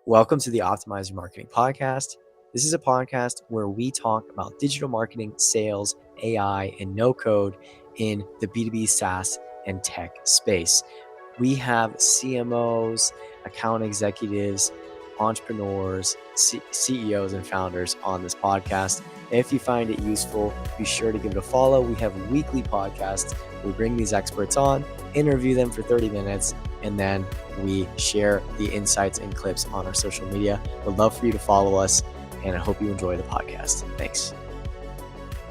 Welcome to the Optimize Your Marketing podcast. This is a podcast where we talk about digital marketing, sales, AI, and no code in the B2B SaaS and tech space. We have CMOs, account executives, entrepreneurs, CEOs, and founders on this podcast. If you find it useful, be sure to give it a follow. We have weekly podcasts. We bring these experts on, interview them for 30 minutes, and then we share the insights and clips on our social media. We'd love for you to follow us, and I hope you enjoy the podcast. Thanks.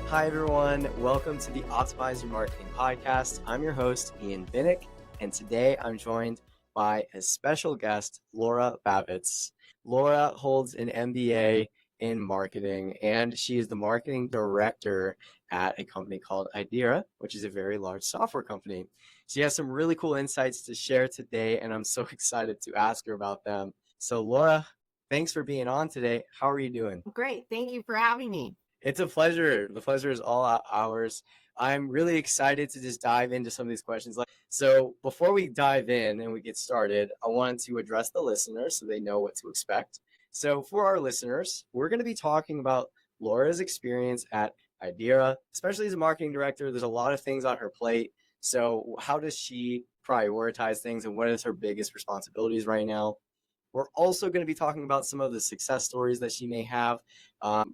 Hi, everyone. Welcome to the Optimize Your Marketing podcast. I'm your host, Ian Binek, and today I'm joined by a special guest, Laura Bavetz. Laura holds an MBA in marketing, and she is the marketing director at a company called Idera, which is a very large software company. She has some really cool insights to share today, and I'm so excited to ask her about them. So, Laura, thanks for being on today. How are you doing? Great. Thank you for having me. It's a pleasure. The pleasure is all ours. I'm really excited to just dive into some of these questions. So before we dive in and we get started, I wanted to address the listeners so they know what to expect. So for our listeners, we're going to be talking about Laura's experience at Idera, especially as a marketing director. There's a lot of things on her plate. So how does she prioritize things and what is her biggest responsibilities right now? We're also going to be talking about some of the success stories that she may have,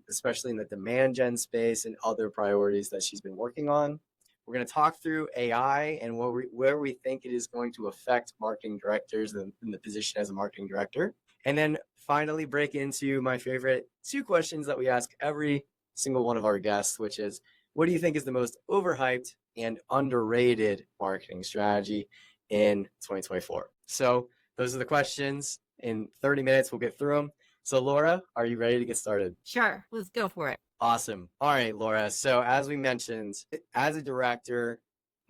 especially in the demand gen space and other priorities that she's been working on. We're going to talk through AI and where we think it is going to affect marketing directors in the position as a marketing director. And then finally break into my favorite two questions that we ask every single one of our guests, which is, what do you think is the most overhyped and underrated marketing strategy in 2024? So those are the questions. In 30 minutes, we'll get through them. So Laura, are you ready to get started? Sure. Let's go for it. Awesome. All right, Laura. So as we mentioned, as a director,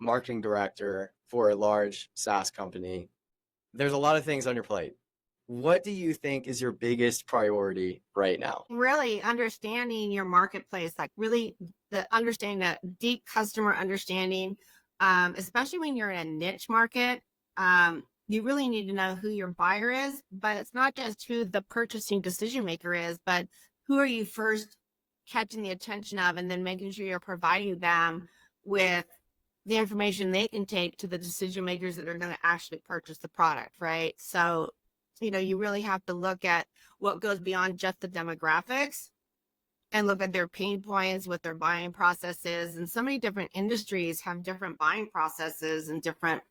marketing director for a large SaaS company, there's a lot of things on your plate. What do you think is your biggest priority right now? Really understanding your marketplace, like really understanding that deep customer understanding, especially when you're in a niche market. You really need to know who your buyer is, but it's not just who the purchasing decision maker is, but who are you first catching the attention of, and then making sure you're providing them with the information they can take to the decision makers that are going to actually purchase the product, right? So, you really have to look at what goes beyond just the demographics and look at their pain points, what their buying process is. And so many different industries have different buying processes and different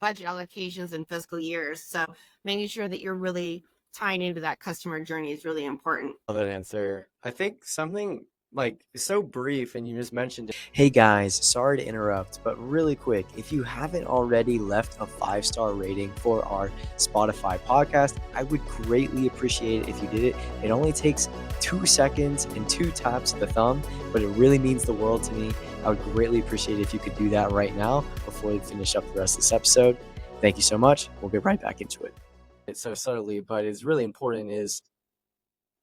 budget allocations and fiscal years. So making sure that you're really tying into that customer journey is really important. Love that answer. I think something like so brief, and you just mentioned it. Hey guys, sorry to interrupt, but really quick, if you haven't already left a 5-star rating for our Spotify podcast, I would greatly appreciate it if you did it. It only takes 2 seconds and 2 taps of the thumb, but it really means the world to me. I would greatly appreciate it if you could do that right now before we finish up the rest of this episode. Thank you so much. We'll get right back into it. It's so subtly, but it's really important is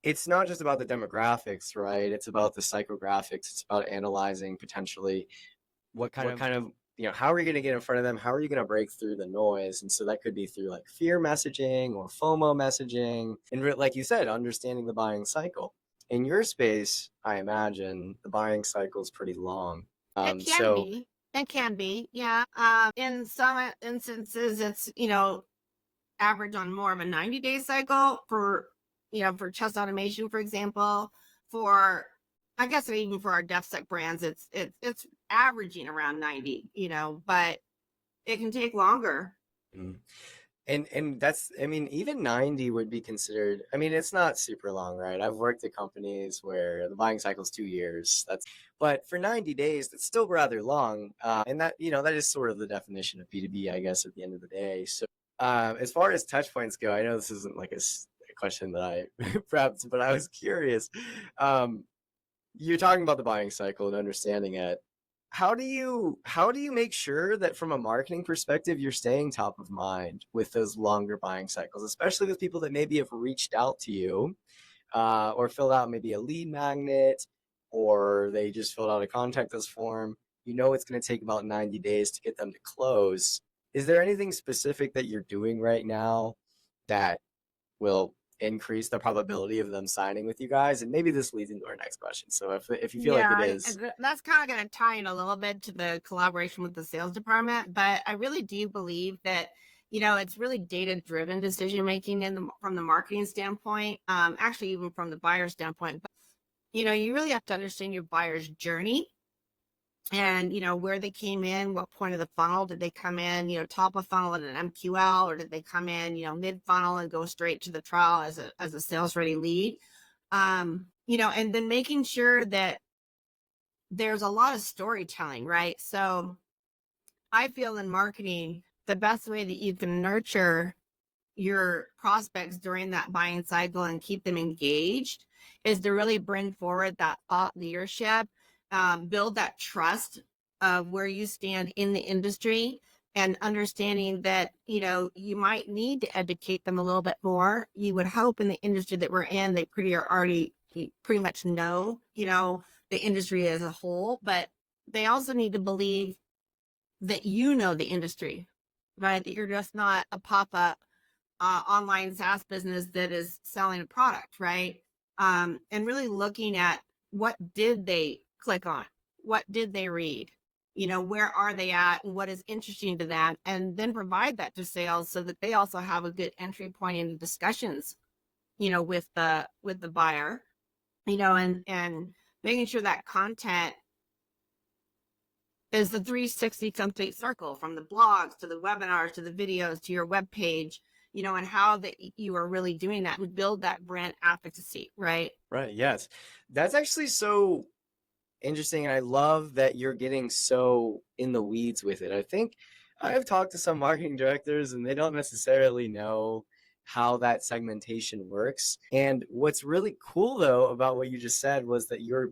it's not just about the demographics, right? It's about the psychographics. It's about analyzing potentially what kind of how are you going to get in front of them? How are you going to break through the noise? And so that could be through like fear messaging or FOMO messaging. And like you said, understanding the buying cycle. In your space, I imagine the buying cycle is pretty long. It can be, yeah. In some instances, it's, average on more of a 90-day cycle for test automation, for example. I guess even for our DevSec brands, it's averaging around 90, but it can take longer. Mm. And that's, even 90 would be considered, it's not super long, right? I've worked at companies where the buying cycle is 2 years. But for 90 days, that's still rather long. And that, that is sort of the definition of B2B, I guess, at the end of the day. So as far as touch points go, I know this isn't like a question that I prepped, but I was curious. You're talking about the buying cycle and understanding it. How do you make sure that from a marketing perspective, you're staying top of mind with those longer buying cycles, especially with people that maybe have reached out to you or filled out maybe a lead magnet, or they just filled out a contact us form? It's going to take about 90 days to get them to close. Is there anything specific that you're doing right now that will increase the probability of them signing with you guys. And maybe this leads into our next question. So if you feel like it Yeah, is, that's kind of going to tie in a little bit to the collaboration with the sales department, but I really do believe that, it's really data driven decision making from the marketing standpoint, actually even from the buyer standpoint. But you really have to understand your buyer's journey and where they came in, what point of the funnel did they come in, top of funnel at an MQL, or did they come in, mid funnel and go straight to the trial as a sales ready lead. And then making sure that there's a lot of storytelling, right? So I feel in marketing, the best way that you can nurture your prospects during that buying cycle and keep them engaged is to really bring forward that thought leadership, build that trust of where you stand in the industry, and understanding that you might need to educate them a little bit more. You would hope in the industry that we're in, they pretty much know the industry as a whole, but they also need to believe that the industry, right? That you're just not a pop-up online SaaS business that is selling a product, right? And really looking at what did they click on? What did they read? Where are they at and what is interesting to them? And then provide that to sales so that they also have a good entry point into discussions, with the buyer, and making sure that content is the 360 complete circle, from the blogs to the webinars to the videos to your web page, and how that you are really doing that would build that brand advocacy, right? right, yes. That's actually so interesting. And I love that you're getting so in the weeds with it. I think I've talked to some marketing directors and they don't necessarily know how that segmentation works. And what's really cool though about what you just said was that you're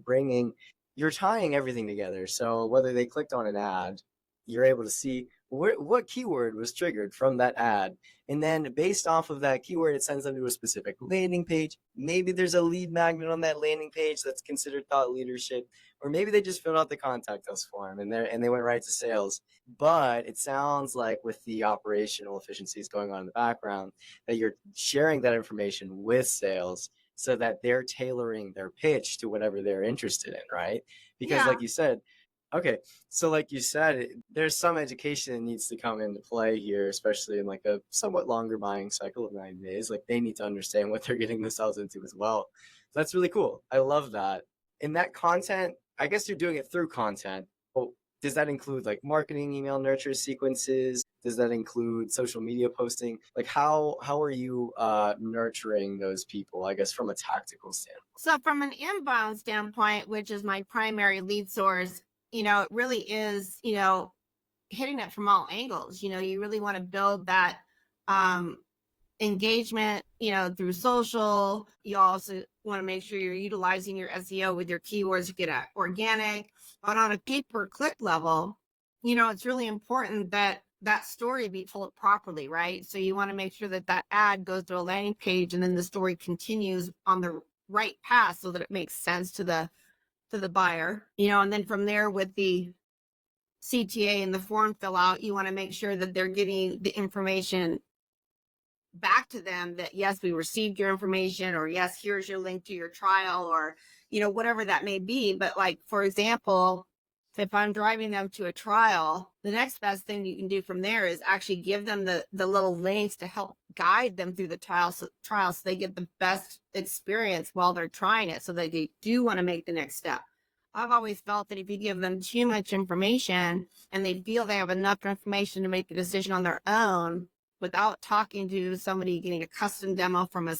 tying everything together. So whether they clicked on an ad, you're able to see what keyword was triggered from that ad. And then based off of that keyword, it sends them to a specific landing page. Maybe there's a lead magnet on that landing page that's considered thought leadership, or maybe they just filled out the contact us form and they went right to sales. But it sounds like with the operational efficiencies going on in the background, that you're sharing that information with sales so that they're tailoring their pitch to whatever they're interested in, right? Because Yeah. like you said, okay, so like you said, there's some education that needs to come into play here, especially in like a somewhat longer buying cycle of 90 days. Like they need to understand what they're getting themselves into as well. So that's really cool. I love that. In that content, I guess you're doing it through content. Well, does that include like marketing email nurture sequences? Does that include social media posting? Like how are you nurturing those people, I guess, from a tactical standpoint? So from an inbound standpoint, which is my primary lead source, it really is, hitting it from all angles. You really want to build that um engagement, through social. You also want to make sure you're utilizing your SEO with your keywords to get at organic. But on a pay per click level, it's really important that that story be told properly, right? So you want to make sure that that ad goes to a landing page and then the story continues on the right path so that it makes sense to the buyer, and then from there with the CTA and the form fill out, you want to make sure that they're getting the information back to them that yes, we received your information, or yes, here's your link to your trial, or whatever that may be. But like, for example, if I'm driving them to a trial, the next best thing you can do from there is actually give them the little links to help guide them through the trial so they get the best experience while they're trying it, so that they do want to make the next step. I've always felt that if you give them too much information and they feel they have enough information to make the decision on their own without talking to somebody, getting a custom demo from a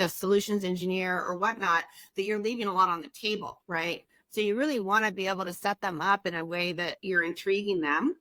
solutions engineer or whatnot, that you're leaving a lot on the table, right? So you really want to be able to set them up in a way that you're intriguing them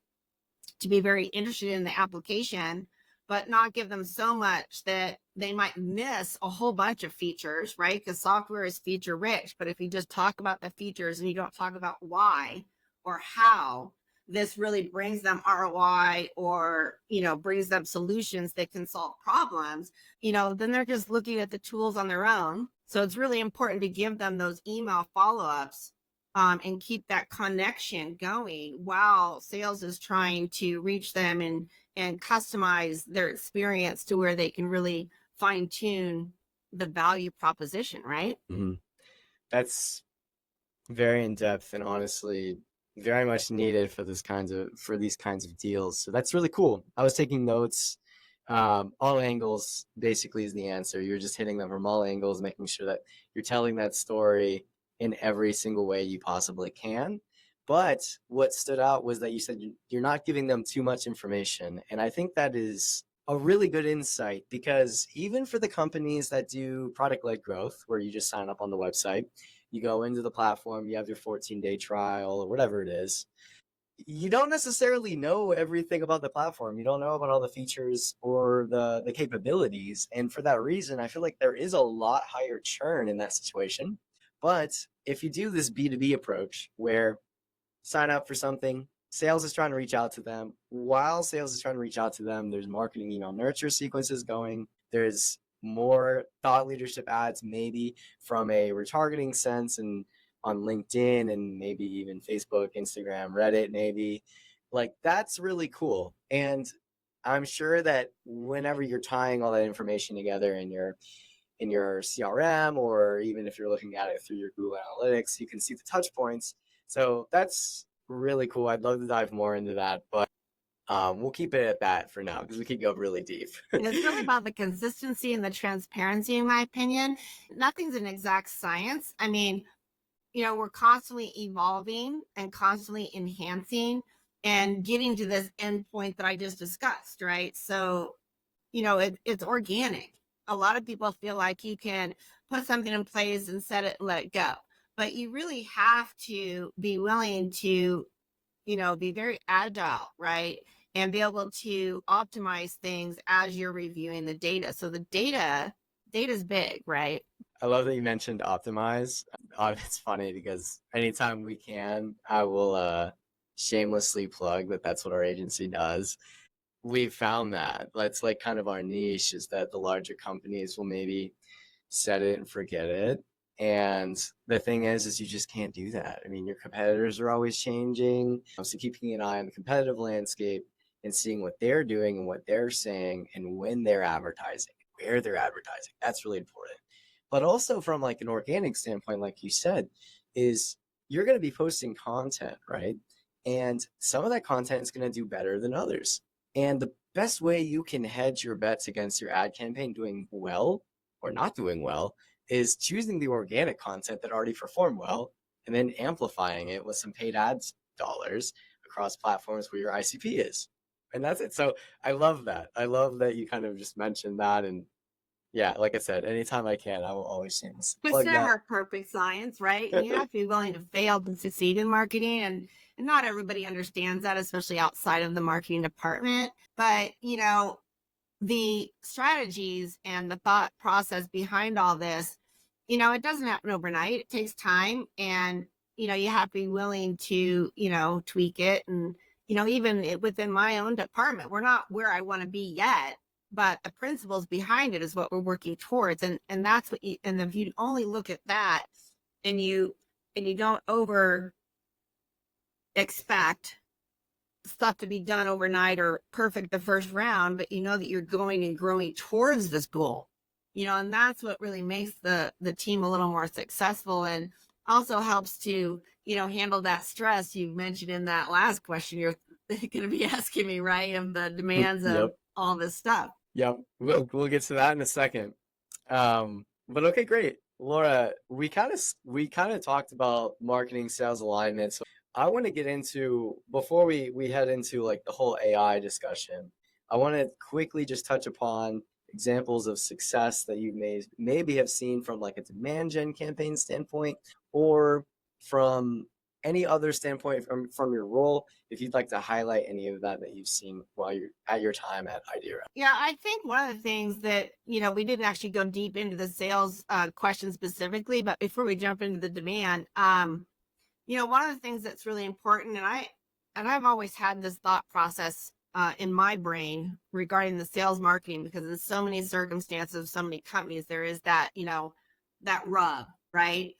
to be very interested in the application, but not give them so much that they might miss a whole bunch of features, right? Because software is feature rich. But if you just talk about the features and you don't talk about why or how this really brings them ROI, or, brings them solutions that can solve problems, then they're just looking at the tools on their own. So it's really important to give them those email follow-ups, and keep that connection going while sales is trying to reach them and customize their experience to where they can really fine tune the value proposition, right? Mhm. That's very in depth and honestly very much needed for these kinds of deals. So that's really cool. I was taking notes. All angles basically is the answer. You're just hitting them from all angles, making sure that you're telling that story in every single way you possibly can. But what stood out was that you said you're not giving them too much information. And I think that is a really good insight, because even for the companies that do product-led growth, where you just sign up on the website, you go into the platform, you have your 14-day trial or whatever it is, you don't necessarily know everything about the platform. You don't know about all the features or the capabilities. And for that reason, I feel like there is a lot higher churn in that situation. But if you do this B2B approach where sign up for something, sales is trying to reach out to them. While sales is trying to reach out to them, there's marketing email nurture sequences going. There's more thought leadership ads, maybe from a retargeting sense, and on LinkedIn and maybe even Facebook, Instagram, Reddit, maybe. Like, that's really cool. And I'm sure that whenever you're tying all that information together in your CRM, or even if you're looking at it through your Google Analytics, you can see the touch points. So that's really cool. I'd love to dive more into that, but we'll keep it at that for now because we could go really deep. And it's really about the consistency and the transparency, in my opinion. Nothing's an exact science. I mean, we're constantly evolving and constantly enhancing and getting to this end point that I just discussed, right? So, it's organic. A lot of people feel like you can put something in place and set it and let it go. But you really have to be willing to, be very agile, right? And be able to optimize things as you're reviewing the data. So the data is big, right? I love that you mentioned optimize. It's funny because anytime we can, I will shamelessly plug that that's what our agency does. We've found that that's like kind of our niche, is that the larger companies will maybe set it and forget it. And the thing is you just can't do that. I mean, your competitors are always changing. So keeping an eye on the competitive landscape and seeing what they're doing and what they're saying and when they're advertising, where they're advertising, that's really important. But also from like an organic standpoint, like you said, is you're going to be posting content, right? And some of that content is going to do better than others. And the best way you can hedge your bets against your ad campaign doing well or not doing well is choosing the organic content that already performed well and then amplifying it with some paid ads dollars across platforms where your ICP is. And that's it. So I love that. I love that you kind of just mentioned that. And yeah, like I said, anytime I can, I will always It's plug that. never perfect science, right? And you have to be willing to fail to succeed in marketing. And not everybody understands that, especially outside of the marketing department. But, the strategies and the thought process behind all this, it doesn't happen overnight. It takes time. And, you have to be willing to, tweak it. And, even within my own department, we're not where I want to be yet, but the principles behind it is what we're working towards. And that's what and if you only look at that and you don't over expect stuff to be done overnight or perfect the first round, but you know that you're going and growing towards this goal, and that's what really makes the team a little more successful, and also helps to, handle that stress you mentioned in that last question you're going to be asking me, right? Of the demands of Yep. all this stuff. Yep. We'll get to that in a second. But okay, great. Laura, we kind of talked about marketing sales alignment. So I want to get into, before we head into like the whole AI discussion, I want to quickly just touch upon examples of success that you maybe have seen from like a demand gen campaign standpoint, or from any other standpoint from your role, if you'd like to highlight any of that you've seen while you're at your time at Idera. Yeah, I think one of the things that, we didn't actually go deep into the sales question specifically, but before we jump into the demand, one of the things that's really important, and I've always had this thought process in my brain regarding the sales marketing, because in so many circumstances, so many companies, there is that, that rub, right?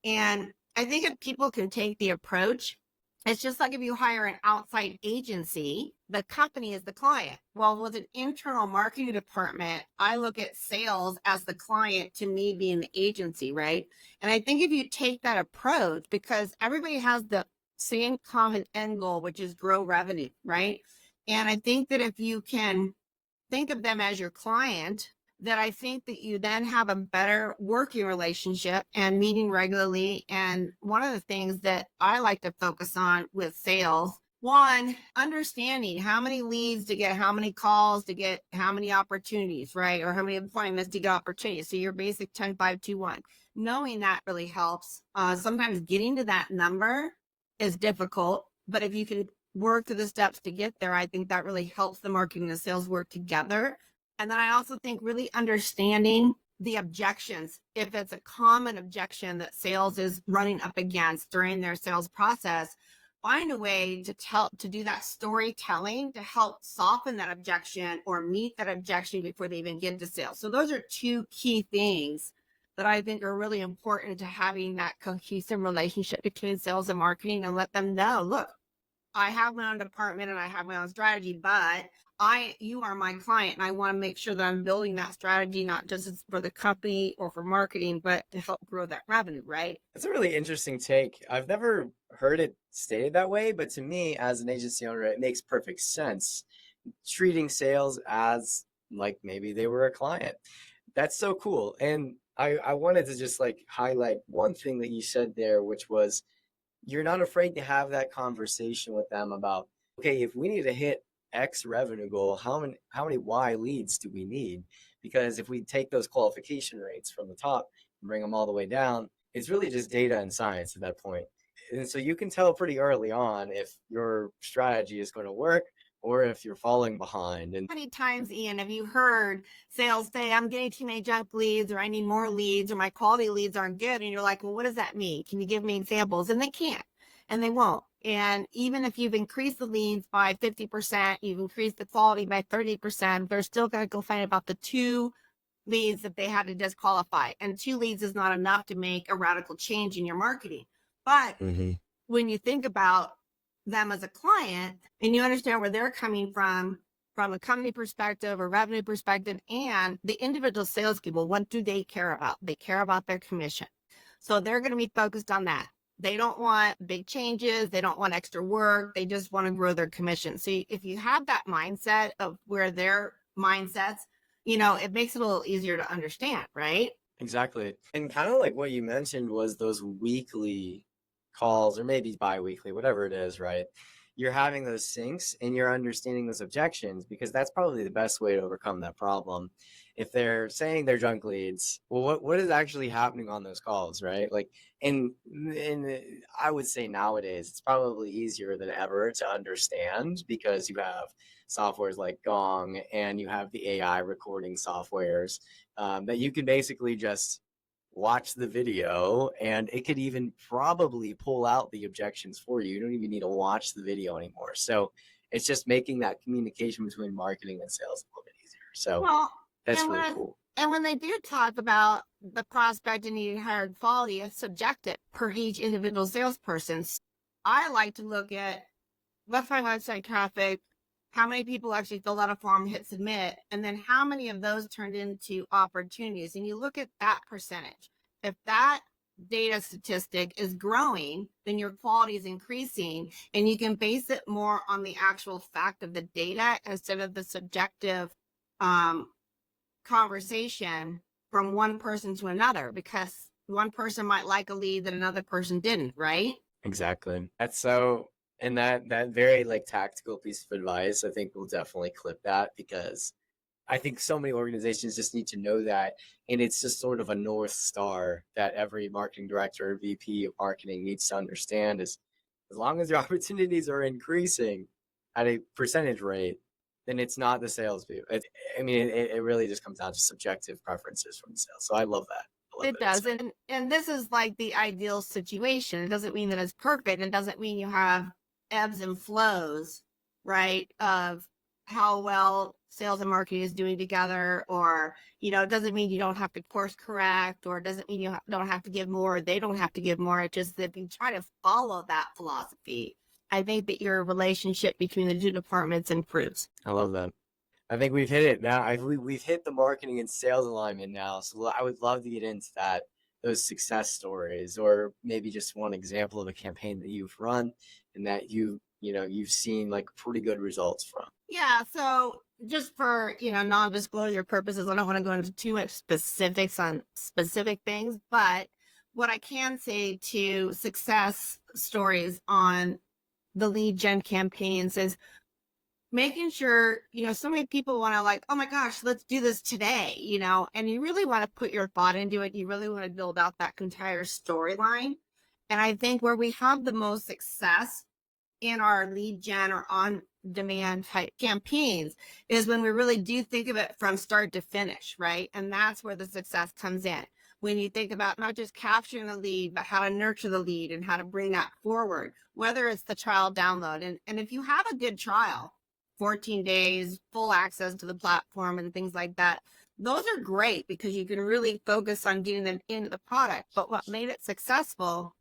And I think if people can take the approach It's just like if you hire an outside agency, the company is the client. Well, with an internal marketing department, I look at sales as the client to me being the agency, right? And I think if you take that approach, because everybody has the same common end goal, which is grow revenue, right? And I think that if you can think of them as your client, that I think that you then have a better working relationship and meeting regularly. And one of the things that I like to focus on with sales, one, understanding how many leads to get, how many calls to get, how many opportunities, right? Or how many appointments to get opportunities. So your basic 10, 5, 2, 1. Knowing that really helps. Sometimes getting to that number is difficult, but if you can work through the steps to get there, I think that really helps the marketing and sales work together. And then I also think really understanding the objections. If it's a common objection that sales is running up against during their sales process, find a way to do that storytelling to help soften that objection or meet that objection before they even get into sales. So those are two key things that I think are really important to having that cohesive relationship between sales and marketing, and let them know, look, I have my own department and I have my own strategy, but you are my client and I want to make sure that I'm building that strategy, not just for the company or for marketing, but to help grow that revenue, right? That's a really interesting take. I've never heard it stated that way, but to me, as an agency owner, it makes perfect sense. Treating sales as like maybe they were a client. That's so cool. And I wanted to just like highlight one thing that you said there, which was you're not afraid to have that conversation with them about, okay, if we need to hit X revenue goal, how many Y leads do we need? Because if we take those qualification rates from the top and bring them all the way down, it's really just data and science at that point. And so you can tell pretty early on if your strategy is going to work or if you're falling behind. And How many times, Ian, have you heard sales say, I'm getting too many junk leads, or I need more leads, or my quality leads aren't good? And you're like, well, what does that mean? Can you give me examples? And they can't, and they won't. And even if you've increased the leads by 50%, you've increased the quality by 30%, they're still going to go find about the two leads that they had to disqualify. And two leads is not enough to make a radical change in your marketing. But Mhm. when you think about them as a client and you understand where they're coming from a company perspective or revenue perspective, and the individual salespeople, what do they care about? They care about their commission. So they're going to be focused on that. They don't want big changes. They don't want extra work. They just want to grow their commission. So if you have that mindset of where their mindsets, it makes it a little easier to understand, right? Exactly. And kind of like what you mentioned was those weekly calls or maybe bi-weekly, whatever it is, right? You're having those syncs and you're understanding those objections because that's probably the best way to overcome that problem. If they're saying they're junk leads, well, what is actually happening on those calls, right? Like, and I would say nowadays it's probably easier than ever to understand because you have softwares like Gong and you have the AI recording softwares that you can basically just watch the video and it could even probably pull out the objections for you. You don't even need to watch the video anymore. So it's just making that communication between marketing and sales a little bit easier. So Well, that's and really when cool. and when they do talk about the prospect and needing higher quality, it's subjective per each individual salesperson. I like to look at website website traffic, how many people actually filled out a form, hit submit, and then how many of those turned into opportunities. And you look at that percentage. If that data statistic is growing, then your quality is increasing, and you can base it more on the actual fact of the data instead of the subjective um, conversation from one person to another, because one person might like a lead that another person didn't, right? Exactly. That's so, and that very like tactical piece of advice, I think we'll definitely clip that because I think so many organizations just need to know that. And it's just sort of a North Star that every marketing director or VP of marketing needs to understand is as long as your opportunities are increasing at a percentage rate, then it's not the sales view. It really just comes down to subjective preferences from the sales. So I love that. I love It that does. insight. And this is like the ideal situation. It doesn't mean that it's perfect. It doesn't mean you have ebbs and flows, right? Of how well sales and marketing is doing together, or, it doesn't mean you don't have to course correct, or it doesn't mean you don't have to give more, or they don't have to give more. It's just that if you try to follow that philosophy, I think that your relationship between the two departments improves. I love that. I think we've hit it now. We've hit the marketing and sales alignment now. So I would love to get into that, those success stories, or maybe just one example of a campaign that you've run and that you've seen like pretty good results from. Yeah. So just for, non-disclosure purposes, I don't want to go into too much specifics on specific things, but what I can say to success stories on the lead gen campaigns is making sure, so many people want to like, oh my gosh, let's do this today, and you really want to put your thought into it. You really want to build out that entire storyline. And I think where we have the most success in our lead gen or on demand type campaigns is when we really do think of it from start to finish, right? And that's where the success comes in. When you think about not just capturing the lead, but how to nurture the lead and how to bring that forward, whether it's the trial download. And if you have a good trial, 14 days, full access to the platform and things like that, those are great because you can really focus on getting them into the product. But what made it successful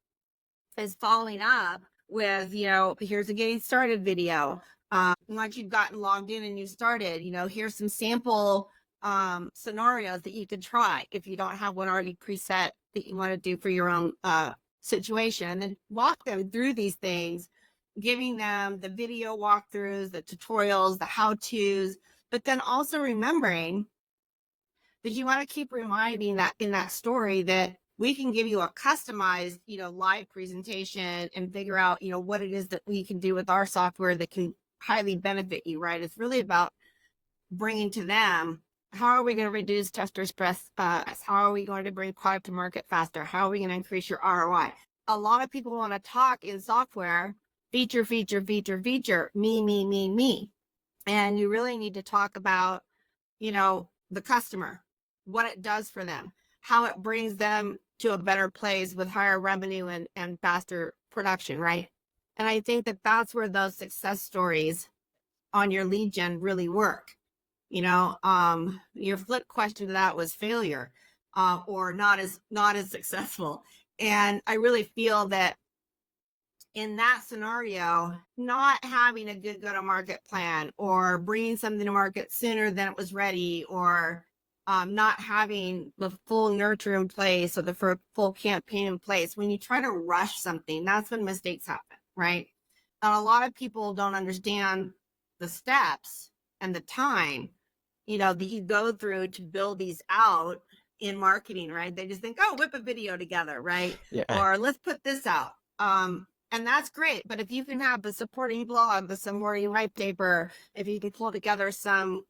is following up with, here's a getting started video. Once you've gotten logged in and you started, here's some sample scenarios that you can try if you don't have one already preset that you want to do for your own situation, and walk them through these things, giving them the video walkthroughs, the tutorials, the how-tos, but then also remembering that you want to keep reminding that in that story that we can give you a customized, live presentation and figure out, what it is that we can do with our software that can highly benefit you, right? It's really about bringing to them, how are we going to reduce tester stress? How are we going to bring product to market faster? How are we going to increase your ROI? A lot of people want to talk in software, feature, feature, feature, feature, me, me, me, me. And you really need to talk about, the customer, what it does for them, how it brings them to a better place with higher revenue and faster production, right? And I think that that's where those success stories on your lead gen really work. Your flip question to that was failure, or not as successful. And I really feel that in that scenario, not having a good go-to-market plan or bringing something to market sooner than it was ready, or not having the full nurture in place or the full campaign in place. When you try to rush something, that's when mistakes happen, right? And a lot of people don't understand the steps and the time, that you go through to build these out in marketing, right? They just think, oh, whip a video together, right? Yeah. Or let's put this out. And that's great. But if you can have the supporting blog, the supporting white paper, if you can pull together some,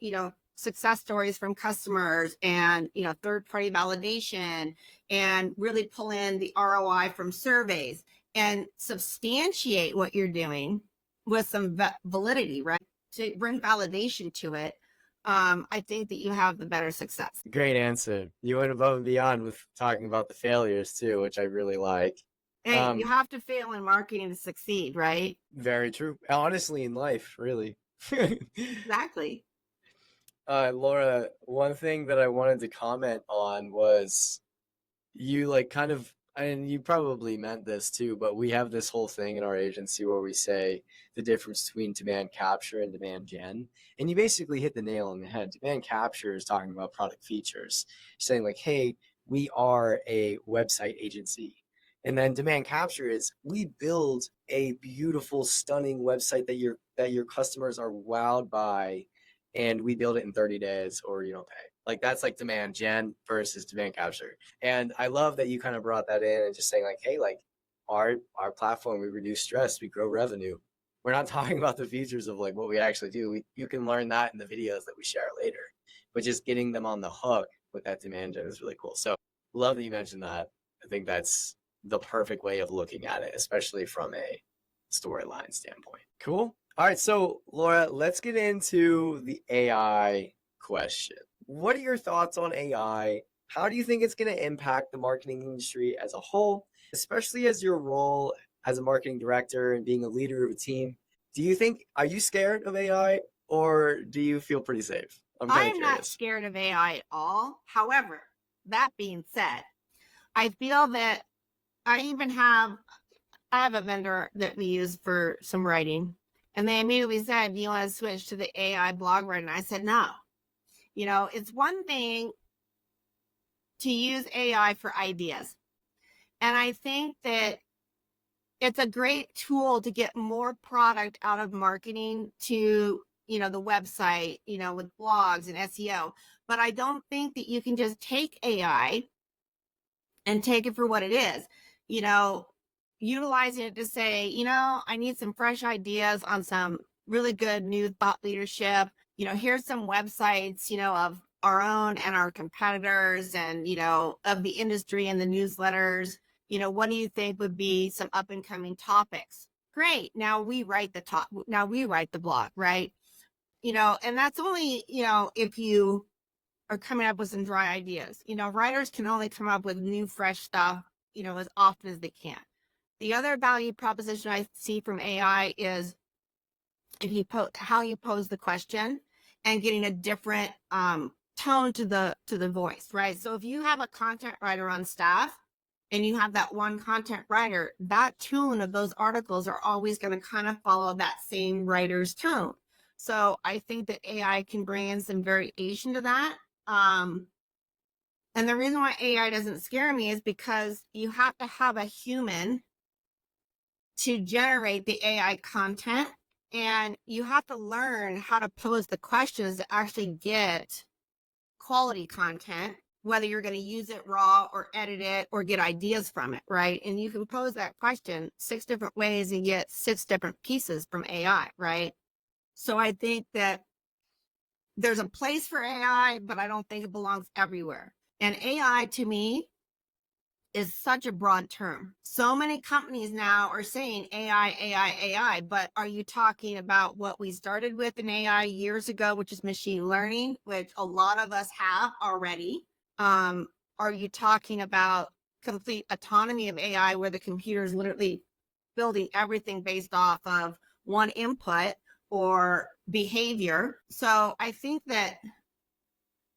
success stories from customers and, third-party validation, and really pull in the ROI from surveys and substantiate what you're doing with some validity, right? To bring validation to it. I think that you have the better success. Great answer. You went above and beyond with talking about the failures too, which I really like. Hey, you have to fail in marketing to succeed, right? Very true. Honestly, in life, really. Exactly. Laura, one thing that I wanted to comment on was you like kind of, and you probably meant this too, but we have this whole thing in our agency where we say the difference between demand capture and demand gen. And you basically hit the nail on the head. Demand capture is talking about product features, saying like, hey, we are a website agency. And then demand capture is we build a beautiful, stunning website that your customers are wowed by, and we build it in 30 days or you don't pay. Like that's like demand gen versus demand capture. And I love that you kind of brought that in and just saying like, hey, like our platform, we reduce stress, we grow revenue. We're not talking about the features of like what we actually do. You can learn that in the videos that we share later. But just getting them on the hook with that demand gen is really cool. So love that you mentioned that. I think that's the perfect way of looking at it, especially from a storyline standpoint. Cool. All right, so Laura, let's get into the AI question. What are your thoughts on AI? How do you think it's going to impact the marketing industry as a whole, especially as your role as a marketing director and being a leader of a team? Are you scared of AI or do you feel pretty safe? I'm not scared of AI at all. However, that being said, I feel that I even have I have a vendor that we use for some writing, and they immediately said, "Do you want to switch to the AI blog writing?" I said, "No." It's one thing to use AI for ideas. And I think that it's a great tool to get more product out of marketing to, the website, with blogs and SEO. But I don't think that you can just take AI and take it for what it is, you know, utilizing it to say, I need some fresh ideas on some really good new thought leadership. Here's some websites, of our own and our competitors and, of the industry and the newsletters. What do you think would be some up and coming topics? Great. Now we write now we write the blog, right? And that's only, if you are coming up with some dry ideas. Writers can only come up with new, fresh stuff, as often as they can. The other value proposition I see from AI is if you how you pose the question and getting a different tone to the voice, right? So if you have a content writer on staff and you have that one content writer, that tone of those articles are always going to kind of follow that same writer's tone. So I think that AI can bring in some variation to that. And the reason why AI doesn't scare me is because you have to have a human to generate the AI content, and you have to learn how to pose the questions to actually get quality content, whether you're going to use it raw or edit it or get ideas from it, right? And you can pose that question 6 different ways and get 6 different pieces from AI, right? So I think that there's a place for AI, but I don't think it belongs everywhere. And AI to me is such a broad term. So many companies now are saying AI, AI, AI, but are you talking about what we started with in AI years ago, which is machine learning, which a lot of us have already? Are you talking about complete autonomy of AI where the computer is literally building everything based off of one input or behavior? So I think that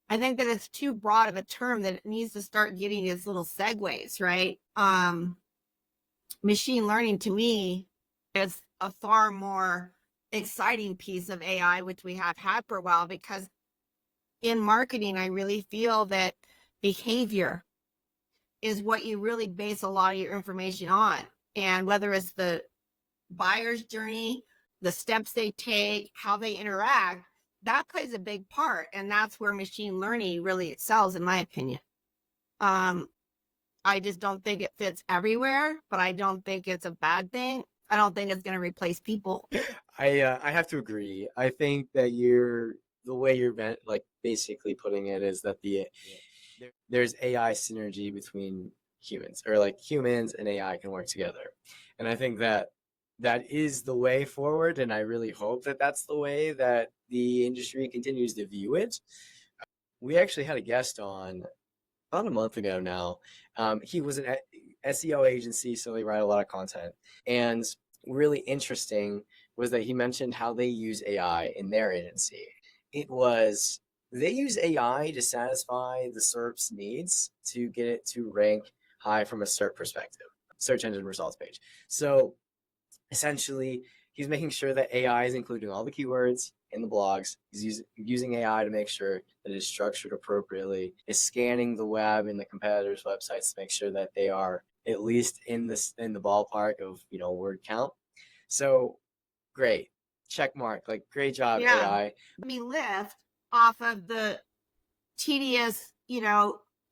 it's too broad of a term, that it needs to start getting its little segues, right? Machine learning to me is a far more exciting piece of AI, which we have had for a while, because in marketing, I really feel that behavior is what you really base a lot of your information on. And whether it's the buyer's journey, the steps they take, how they interact, that plays a big part. And that's where machine learning really excels, in my opinion. I just don't think it fits everywhere, but I don't think it's a bad thing. I don't think it's going to replace people. I have to agree. I think that the way you're basically putting it is that there's AI synergy between humans, or like humans and AI can work together. And I think that is the way forward, and I really hope that that's the way that the industry continues to view it. We actually had a guest on about a month ago now. He was an SEO agency, so they write a lot of content. And really interesting was that he mentioned how they use AI in their agency. They use AI to satisfy the SERP's needs to get it to rank high from a SERP perspective, search engine results page. So essentially, he's making sure that AI is including all the keywords in the blogs. He's using AI to make sure that it is structured appropriately, is scanning the web and the competitors' websites to make sure that they are at least in the ballpark of word count. So great, check mark, like great job, Yeah. AI. We lift off of the tedious,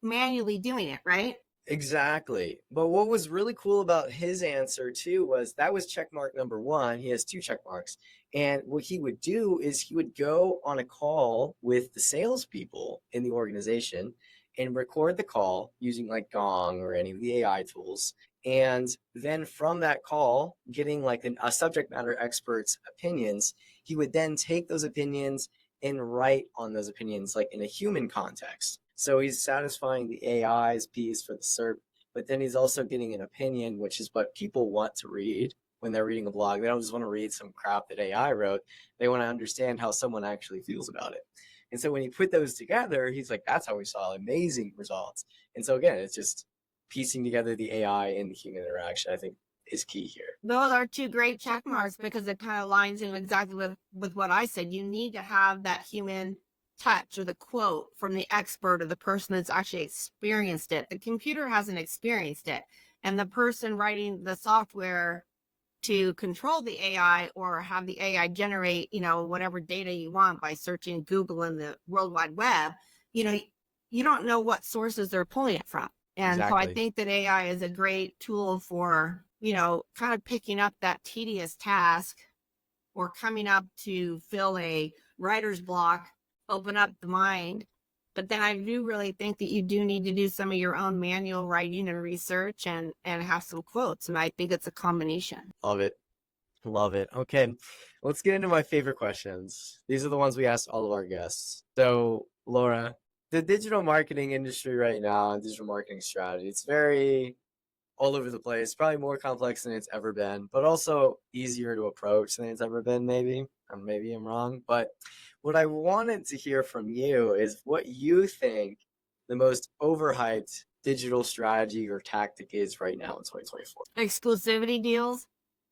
manually doing it, right? Exactly. But what was really cool about his answer too was that was check mark number 1. He has 2 check marks. And what he would do is he would go on a call with the salespeople in the organization and record the call using like Gong or any of the AI tools. And then from that call, getting like a subject matter expert's opinions, he would then take those opinions and write on those opinions like in a human context. So he's satisfying the AI's piece for the SERP, but then he's also getting an opinion, which is what people want to read when they're reading a blog. They don't just want to read some crap that AI wrote. They want to understand how someone actually feels about it. And so when you put those together, he's like, that's how we saw amazing results. And so again, it's just piecing together the AI and the human interaction. I think is key here? Those are two great check marks because it kind of lines in exactly with what I said. You need to have that human touch or the quote from the expert or the person that's actually experienced it. The computer hasn't experienced it. And the person writing the software to control the AI or have the AI generate, whatever data you want by searching Google and the World Wide Web, you don't know what sources they're pulling it from. And so I Exactly. think that AI is a great tool for, kind of picking up that tedious task or coming up to fill a writer's block, open up the mind. But then I do really think that you do need to do some of your own manual writing and research and have some quotes. And I think it's a combination. Love it. Love it. Okay, let's get into my favorite questions. These are the ones we asked all of our guests. So, Laura, the digital marketing industry right now and digital marketing strategy, it's very all over the place, probably more complex than it's ever been, but also easier to approach than it's ever been, maybe. Or maybe I'm wrong. But what I wanted to hear from you is what you think the most overhyped digital strategy or tactic is right now in 2024. Exclusivity deals,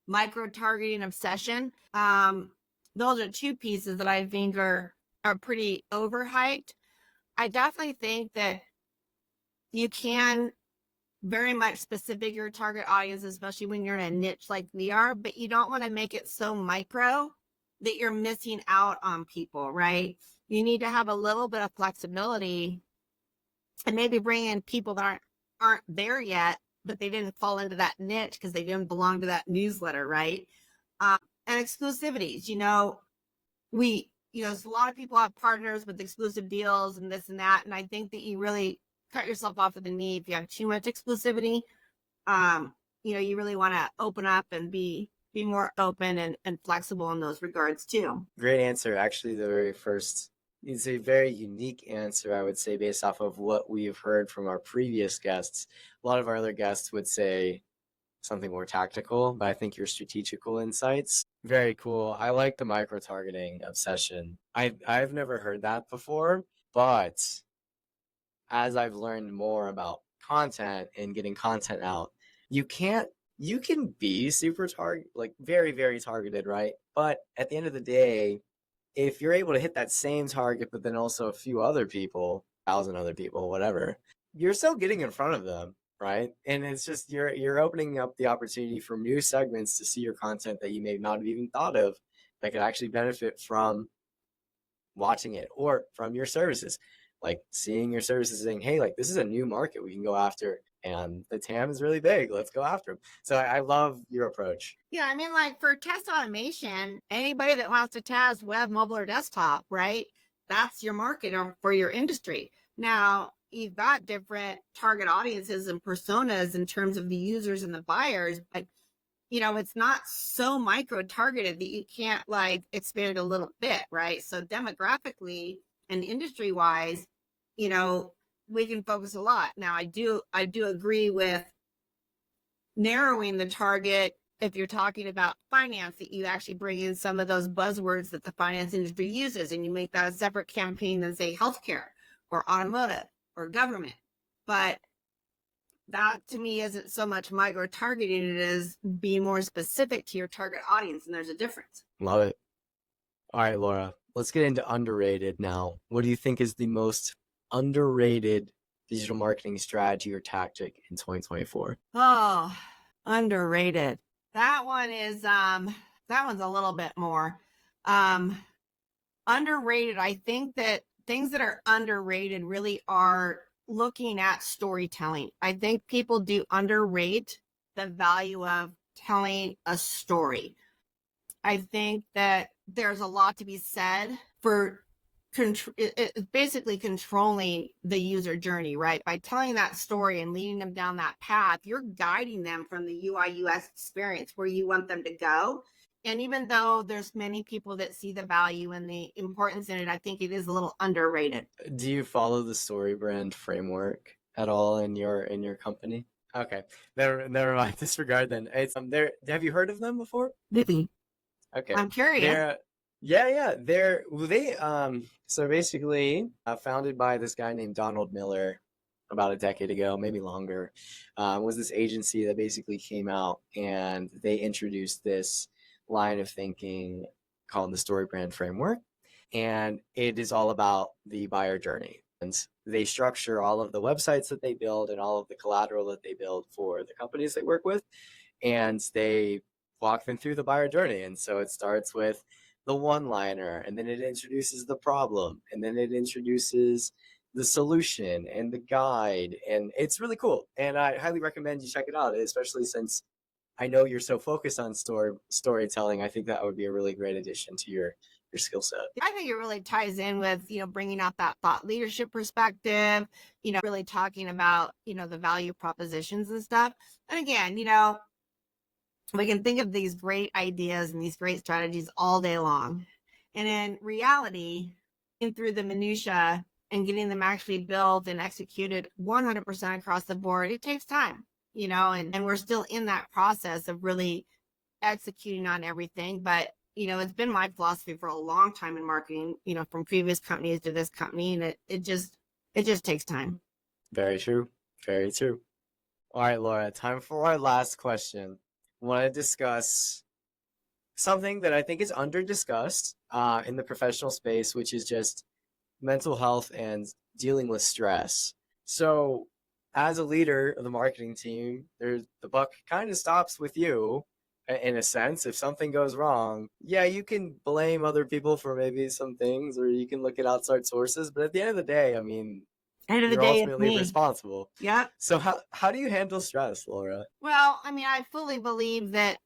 micro-targeting obsession. Those are two pieces that I think are pretty overhyped. I definitely think that you can very much specific your target audience, especially when you're in a niche like we are, but you don't want to make it so micro that you're missing out on people, right? You need to have a little bit of flexibility and maybe bring in people that aren't there yet, but they didn't fall into that niche because they didn't belong to that newsletter, right? And exclusivities, a lot of people have partners with exclusive deals and this and that. And I think that you really cut yourself off at the knee if you have too much exclusivity. You really want to open up and be more open and flexible in those regards too. Great answer. Actually, the very first, it's a very unique answer, I would say, based off of what we've heard from our previous guests. A lot of our other guests would say something more tactical, but I think your strategical insights, very cool. I like the micro-targeting obsession. I've never heard that before, but as I've learned more about content and getting content out, you can be super very, very targeted, right? But at the end of the day, if you're able to hit that same target, but then also a few other people, 1,000 other people, whatever, you're still getting in front of them, right? And it's just you're opening up the opportunity for new segments to see your content that you may not have even thought of that could actually benefit from watching it or from your services. Like seeing your services saying, hey, like this is a new market we can go after and the TAM is really big. Let's go after them. So I love your approach. Yeah, I mean, like for test automation, anybody that wants to test web, mobile, or desktop, right? That's your market for your industry. Now, you've got different target audiences and personas in terms of the users and the buyers, but it's not so micro targeted that you can't like expand a little bit, right? So demographically and industry wise, we can focus a lot. Now, I do agree with narrowing the target. If you're talking about finance, that you actually bring in some of those buzzwords that the finance industry uses and you make that a separate campaign than say healthcare or automotive or government. But that to me isn't so much micro targeting, it is being more specific to your target audience, and there's a difference. Love it. All right, Laura, let's get into underrated now. What do you think is the most underrated digital marketing strategy or tactic in 2024? Oh, underrated. That one is that one's a little bit more underrated. I think that things that are underrated really are looking at storytelling. I think people do underrate the value of telling a story. I think that there's a lot to be said for basically controlling the user journey, right? By telling that story and leading them down that path, you're guiding them from the UI UX experience where you want them to go. And even though there's many people that see the value and the importance in it, I think it is a little underrated. Do you follow the story brand framework at all in your company? Okay, never mind. Disregard then. It's there. Have you heard of them before? Okay, I'm curious. They so basically founded by this guy named Donald Miller. about a decade ago, maybe longer, was this agency that basically came out and they introduced this line of thinking called the story brand framework. And it is all about the buyer journey. And they structure all of the websites that they build and all of the collateral that they build for the companies they work with. And they walk them through the buyer journey. And so it starts with the one-liner, and then it introduces the problem, and then it introduces the solution and the guide. And it's really cool. And I highly recommend you check it out, especially since I know you're so focused on storytelling. I think that would be a really great addition to your skill set. I think it really ties in with, bringing out that thought leadership perspective, really talking about, the value propositions and stuff. And again, we can think of these great ideas and these great strategies all day long. And in reality, through the minutia and getting them actually built and executed 100% across the board, it takes time, and we're still in that process of really executing on everything. But, it's been my philosophy for a long time in marketing, from previous companies to this company. And it just takes time. Very true. Very true. All right, Laura, time for our last question. I want to discuss something that I think is under discussed in the professional space, which is just mental health and dealing with stress. So as a leader of the marketing team, the buck kind of stops with you in a sense. If something goes wrong, yeah, you can blame other people for maybe some things, or you can look at outside sources. But at the end of the day, I mean, you're ultimately responsible. Yeah. So how do you handle stress, Laura? Well, I fully believe that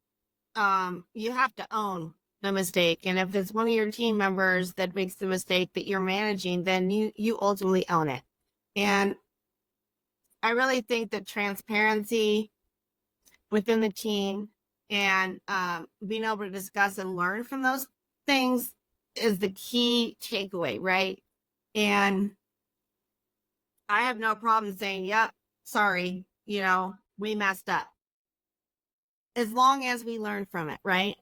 you have to own the mistake. And if it's one of your team members that makes the mistake that you're managing, then you ultimately own it. And I really think that transparency within the team and being able to discuss and learn from those things is the key takeaway, right? And I have no problem saying, yep, sorry, we messed up. As long as we learn from it, right?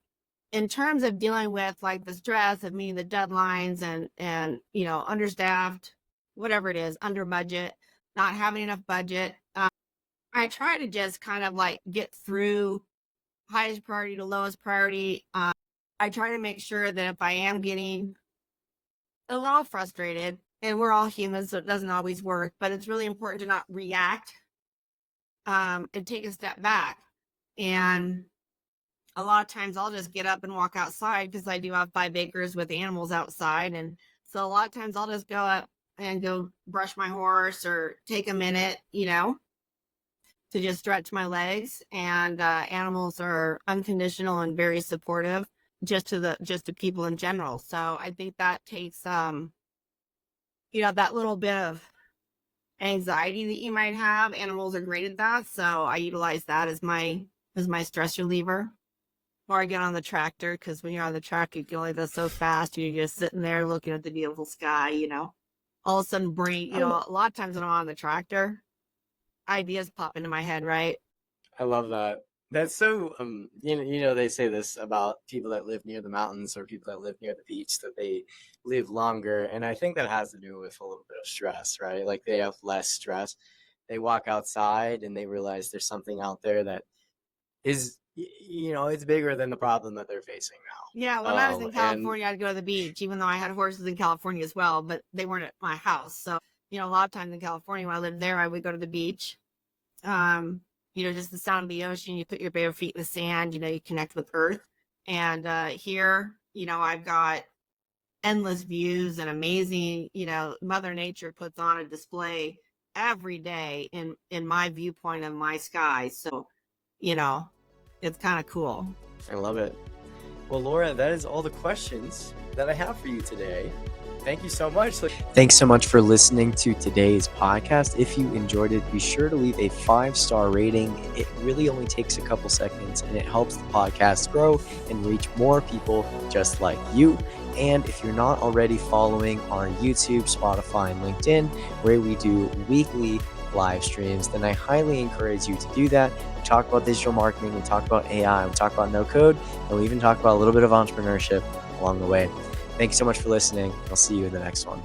In terms of dealing with like the stress of meeting the deadlines and understaffed, whatever it is, under budget, not having enough budget, I try to just kind of like get through highest priority to lowest priority. I try to make sure that if I am getting a little frustrated, and we're all humans, so it doesn't always work, but it's really important to not react and take a step back. And a lot of times I'll just get up and walk outside, because I do have 5 acres with animals outside. And so a lot of times I'll just go up and go brush my horse or take a minute, to just stretch my legs. And animals are unconditional and very supportive just to people in general. So I think that takes that little bit of anxiety that you might have. Animals are great at that. So I utilize that as my stress reliever. Or I get on the tractor, because when you're on the tractor, you can only go so fast. You're just sitting there looking at the beautiful sky, all of a sudden a lot of times when I'm on the tractor, ideas pop into my head, right? I love that. That's so, they say this about people that live near the mountains or people that live near the beach, that they live longer. And I think that has to do with a little bit of stress, right? Like they have less stress. They walk outside and they realize there's something out there that is, it's bigger than the problem that they're facing now. Yeah, when I was in California, I'd go to the beach, even though I had horses in California as well, but they weren't at my house. So, a lot of times in California, when I lived there, I would go to the beach. Just the sound of the ocean, you put your bare feet in the sand, you connect with earth. And here, I've got endless views and amazing, Mother Nature puts on a display every day in my viewpoint of my sky. So, it's kind of cool. I love it. Well, Laura, that is all the questions that I have for you today. Thank you so much. Thanks so much for listening to today's podcast. If you enjoyed it, be sure to leave a 5-star rating. It really only takes a couple seconds, and it helps the podcast grow and reach more people just like you. And if you're not already following our YouTube, Spotify, and LinkedIn, where we do weekly live streams, then I highly encourage you to do that. We talk about digital marketing, we talk about AI, we talk about no code, and we even talk about a little bit of entrepreneurship along the way. Thank you so much for listening. I'll see you in the next one.